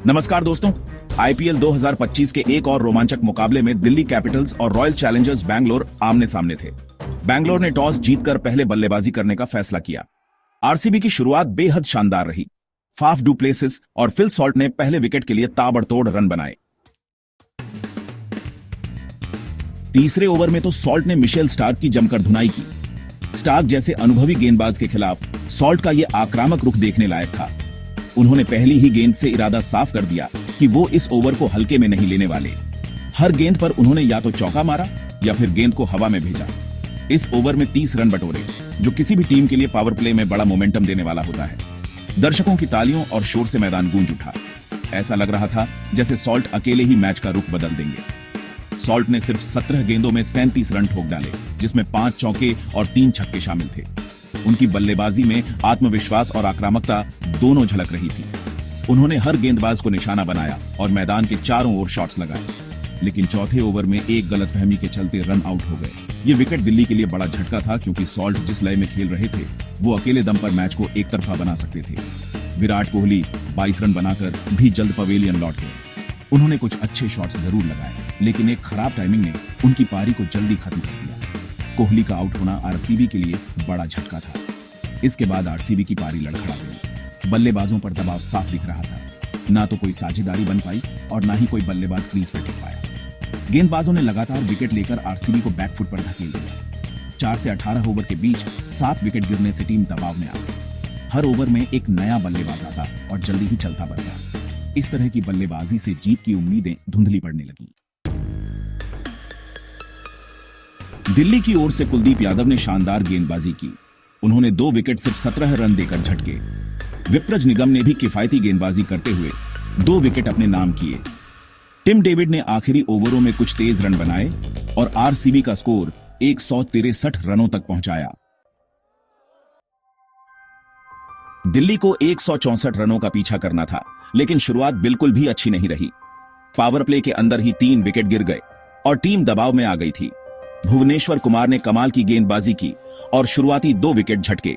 नमस्कार दोस्तों, आईपीएल 2025 के एक और रोमांचक मुकाबले में दिल्ली कैपिटल्स और रॉयल चैलेंजर्स बैंगलोर आमने सामने थे। बैंगलोर ने टॉस जीतकर पहले बल्लेबाजी करने का फैसला किया। आरसीबी की शुरुआत बेहद शानदार रही। फाफ डू प्लेसिस और फिल सॉल्ट ने पहले विकेट के लिए ताबड़तोड़ रन बनाए। तीसरे ओवर में तो सॉल्ट ने मिशेल स्टार्क की जमकर धुनाई की। स्टार्क जैसे अनुभवी गेंदबाज के खिलाफ सॉल्ट का यह आक्रामक रुख देखने लायक था। उन्होंने पहली ही गेंद से इरादा साफ कर दिया कि वो इस ओवर को हल्के में नहीं लेने वाले। हर गेंद पर उन्होंने या तो चौका मारा या फिर गेंद को हवा में भेजा। इस ओवर में 30 रन बटोरे, जो किसी भी टीम के लिए पावर प्ले में बड़ा मोमेंटम देने वाला होता है। दर्शकों की तालियों और शोर से मैदान गूंज उठा। ऐसा लग रहा था जैसे सॉल्ट अकेले ही मैच का रुख बदल देंगे। सॉल्ट ने सिर्फ 17 गेंदों में 37 रन ठोक डाले, जिसमें 5 चौके और 3 छक्के शामिल थे। उनकी बल्लेबाजी में आत्मविश्वास और आक्रामकता दोनों झलक रही थी। उन्होंने हर गेंदबाज को निशाना बनाया और मैदान के चारों ओर शॉट्स लगाए, लेकिन चौथे ओवर में एक गलतफहमी के चलते रन आउट हो गए। ये विकेट दिल्ली के लिए बड़ा झटका था, क्योंकि सॉल्ट जिस लय में खेल रहे थे वो अकेले दम पर मैच को एक तरफा बना सकते थे। विराट कोहली 22 रन बनाकर भी जल्द पवेलियन लौट गए। उन्होंने कुछ अच्छे शॉट्स जरूर लगाए, लेकिन एक खराब टाइमिंग ने उनकी पारी को जल्दी खत्म कर दिया। कोहली का आउट होना आरसीबी के लिए बड़ा झटका था। इसके बाद आरसीबी की पारी लड़खड़ा गई। बल्लेबाजों पर दबाव साफ दिख रहा था। ना तो कोई साझेदारी बन पाई और ना ही कोई बल्लेबाज क्रीज पर टिक पाया। गेंदबाजों ने लगातार विकेट लेकर आरसीबी को बैकफुट पर धकेल दिया। 4 से 18 ओवर के बीच 7 विकेट गिरने से टीम दबाव में आ गई। हर ओवर में एक नया बल्लेबाज आता और जल्दी ही चलता बन गया। इस तरह की बल्लेबाजी से जीत की उम्मीदें धुंधली पड़ने लगी। दिल्ली की ओर से कुलदीप यादव ने शानदार गेंदबाजी की। उन्होंने 2 विकेट सिर्फ 17 रन देकर झटके। विप्रज निगम ने भी किफायती गेंदबाजी करते हुए 2 विकेट अपने नाम किए। टिम डेविड ने आखिरी ओवरों में कुछ तेज रन बनाए और आरसीबी का स्कोर 163 रनों तक पहुंचाया। दिल्ली को 164 रनों का पीछा करना था, लेकिन शुरुआत बिल्कुल भी अच्छी नहीं रही। पावर प्ले के अंदर ही 3 विकेट गिर गए और टीम दबाव में आ गई थी। भुवनेश्वर कुमार ने कमाल की गेंदबाजी की और शुरुआती 2 विकेट झटके।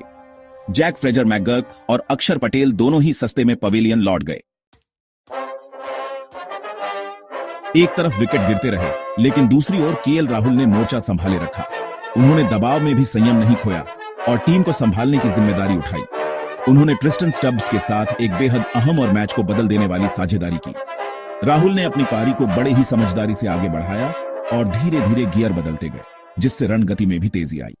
जैक फ्रेजर मैकगर्क और अक्षर पटेल दोनों ही सस्ते में पवेलियन लौट गए। एक तरफ विकेट गिरते रहे, लेकिन दूसरी ओर केएल राहुल ने मोर्चा संभाले रखा। उन्होंने दबाव में भी संयम नहीं खोया और टीम को संभालने की जिम्मेदारी उठाई। उन्होंने ट्रिस्टन स्टब्स के साथ एक बेहद अहम और मैच को बदल देने वाली साझेदारी की। राहुल ने अपनी पारी को बड़े ही समझदारी से आगे बढ़ाया और धीरे धीरे गियर बदलते गए, जिससे रन गति में भी तेजी आई।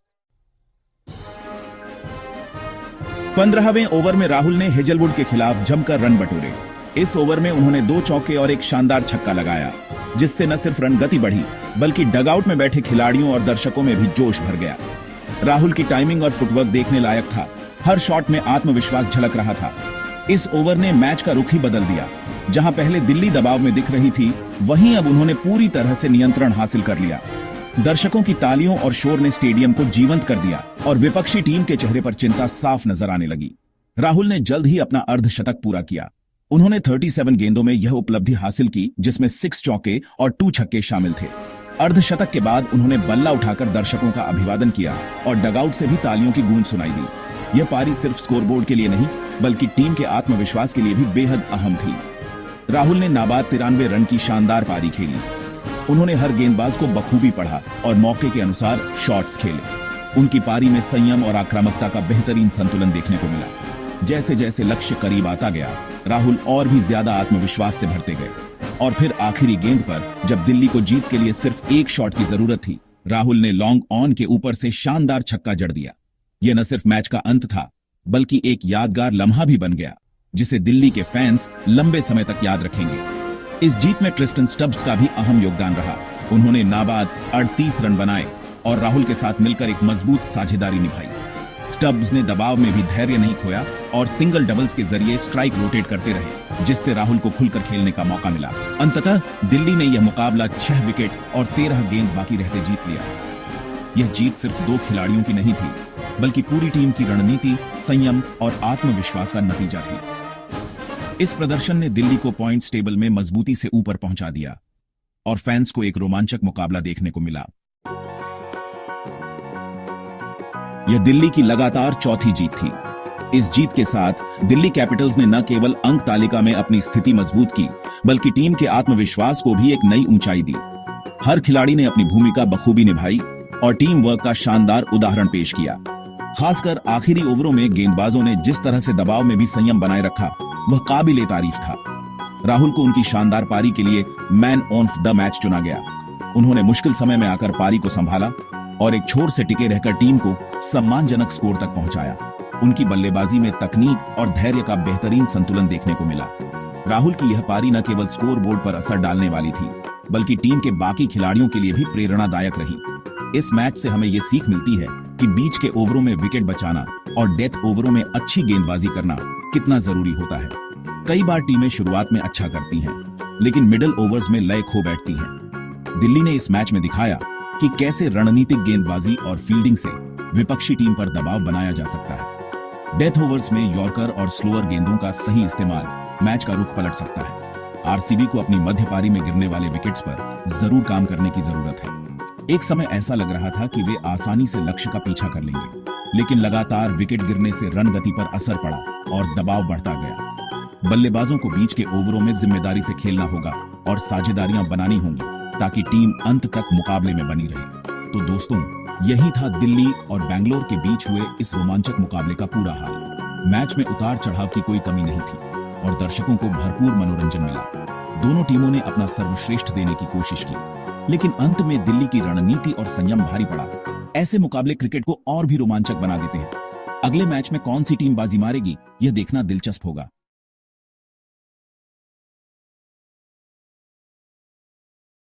15वें ओवर में राहुल ने हेजलवुड के खिलाफ जमकर रन बटोरे। इस ओवर में उन्होंने 2 चौके और एक शानदार छक्का लगाया, जिससे न सिर्फ रन गति बढ़ी, बल्कि डगआउट में बैठे खिलाड़ियों और दर्शकों में भी जोश भर गया। राहुल की टाइमिंग और फुटवर्क देखने लायक था। हर शॉट में आत्मविश्वास झलक रहा था। इस ओवर ने मैच का रुख ही बदल दिया। जहां पहले दिल्ली दबाव में दिख रही थी, वहीं अब उन्होंने पूरी तरह से नियंत्रण हासिल कर लिया। दर्शकों की तालियों और शोर ने स्टेडियम को जीवंत कर दिया और विपक्षी टीम के चेहरे पर चिंता साफ नजर आने लगी। राहुल ने जल्द ही अपना अर्धशतक पूरा किया। उन्होंने 37 गेंदों में यह उपलब्धि हासिल की, जिसमें 6 चौके और 2 छक्के शामिल थे। अर्धशतक के बाद उन्होंने बल्ला उठाकर दर्शकों का अभिवादन किया और डगआउट से भी तालियों की गूंज सुनाई दी। यह पारी सिर्फ स्कोरबोर्ड के लिए नहीं, बल्कि टीम के आत्मविश्वास के लिए भी बेहद अहम थी। राहुल ने नाबाद 93 रन की शानदार पारी खेली। उन्होंने हर गेंदबाज को बखूबी पढ़ा और मौके के अनुसार शॉट्स खेले। उनकी पारी में संयम और आक्रामकता का बेहतरीन संतुलन देखने को मिला। जैसे जैसे लक्ष्य करीब आता गया, राहुल और भी ज्यादा आत्मविश्वास से भरते गए। और फिर आखिरी गेंद पर, जब दिल्ली को जीत के लिए सिर्फ एक शॉट की जरूरत थी, राहुल ने लॉन्ग ऑन के ऊपर से शानदार छक्का जड़ दिया। यह न सिर्फ मैच का अंत था, बल्कि एक यादगार लम्हा भी बन गया, जिसे दिल्ली के फैंस लंबे समय तक याद रखेंगे। इस जीत में ट्रिस्टन स्टब्स का भी अहम योगदान रहा। उन्होंने नाबाद 38 रन बनाए और राहुल के साथ मिलकर एक मजबूत साझेदारी निभाई। स्टब्स ने दबाव में भी धैर्य नहीं खोया और सिंगल डबल्स के जरिए स्ट्राइक रोटेट करते रहे, जिससे राहुल को खुलकर खेलने का मौका मिला। अंततः दिल्ली ने यह मुकाबला 6 विकेट और 13 गेंद बाकी रहते जीत लिया। यह जीत सिर्फ 2 खिलाड़ियों की नहीं थी, बल्कि पूरी टीम की रणनीति, संयम और आत्मविश्वास का नतीजा थी। इस प्रदर्शन ने दिल्ली को पॉइंट्स टेबल में मजबूती से ऊपर पहुंचा दिया और फैंस को एक रोमांचक मुकाबला देखने को मिला। यह दिल्ली की लगातार चौथी जीत थी। इस जीत के साथ दिल्ली कैपिटल्स ने न केवल अंक तालिका में अपनी स्थिति मजबूत की, बल्कि टीम के आत्मविश्वास को भी एक नई ऊंचाई दी। हर खिलाड़ी ने अपनी भूमिका बखूबी निभाई और टीम वर्क का शानदार उदाहरण पेश किया। खासकर आखिरी ओवरों में गेंदबाजों ने जिस तरह से दबाव में भी संयम बनाए रखा, वह काबिले तारीफ था। राहुल को उनकी शानदार पारी के लिए मैन ऑफ द मैच चुना गया। उन्होंने मुश्किल समय में आकर पारी को संभाला और एक छोर से टिके रहकर टीम को सम्मानजनक स्कोर तक पहुंचाया। उनकी बल्लेबाजी में तकनीक और धैर्य का बेहतरीन संतुलन देखने को मिला। राहुल की यह पारी न केवल स्कोर बोर्ड पर असर डालने वाली थी, बल्कि टीम के बाकी खिलाड़ियों के लिए भी प्रेरणादायक रही। इस मैच से हमें यह सीख मिलती है कि बीच के ओवरों में विकेट बचाना और डेथ ओवरों में अच्छी गेंदबाजी करना कितना जरूरी होता है। कई बार टीमें शुरुआत में अच्छा करती हैं, लेकिन मिडिल ओवर्स में लय खो बैठती हैं। दिल्ली ने इस मैच में दिखाया कि कैसे रणनीतिक गेंदबाजी और फील्डिंग से विपक्षी टीम पर दबाव बनाया जा सकता है। डेथ ओवर्स में यॉर्कर और स्लोअर गेंदों का सही इस्तेमाल मैच का रुख पलट सकता है। आरसीबी को अपनी मध्य पारी में गिरने वाले विकेट्स पर जरूर काम करने की जरूरत है। एक समय ऐसा लग रहा था कि वे आसानी से लक्ष्य का पीछा कर लेंगे, लेकिन लगातार विकेट गिरने से रन गति पर असर पड़ा और दबाव बढ़ता गया। बल्लेबाजों को बीच के ओवरों में जिम्मेदारी से खेलना होगा और साझेदारियां बनानी होंगी, ताकि टीम अंत तक मुकाबले में बनी रहे। तो दोस्तों, यही था दिल्ली और बैंगलोर के बीच हुए इस रोमांचक मुकाबले का पूरा हाल। मैच में उतार चढ़ाव की कोई कमी नहीं थी और दर्शकों को भरपूर मनोरंजन मिला। दोनों टीमों ने अपना सर्वश्रेष्ठ देने की कोशिश की, लेकिन अंत में दिल्ली की रणनीति और संयम भारी पड़ा। ऐसे मुकाबले क्रिकेट को और भी रोमांचक बना देते हैं। अगले मैच में कौन सी टीम बाजी मारेगी, यह देखना दिलचस्प होगा।